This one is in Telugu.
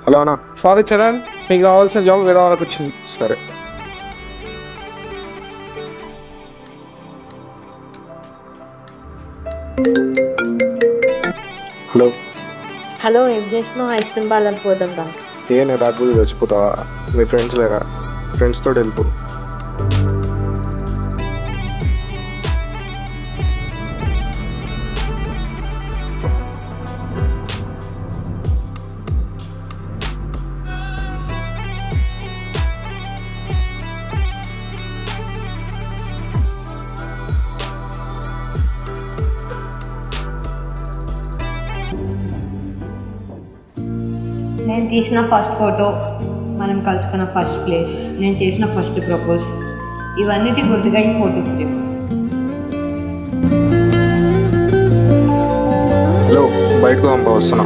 హలో అన్న. సారీ చరణ్, మీకు రావాల్సిన జాబ్ వేరే వాళ్ళకి వచ్చింది. సరే. హలో. హలో, ఏం చేసినావు? ఐస్ క్రీమ్ పార్లర్ పోదాం రా. నేను రాకపోతే చచ్చిపోతావా? మీ ఫ్రెండ్స్ లేరా? ఫ్రెండ్స్ తోటి వెళ్ళిపో. నేను తీసిన ఫస్ట్ ఫోటో, మనం కలుసుకున్న ఫస్ట్ ప్లేస్, నేను చేసిన ఫస్ట్ ప్రపోజ్, ఇవన్నిటి గుర్తుగా ఈ ఫోటో ఫ్రేమ్. హలో, బయటకు పంప వస్తున్నా.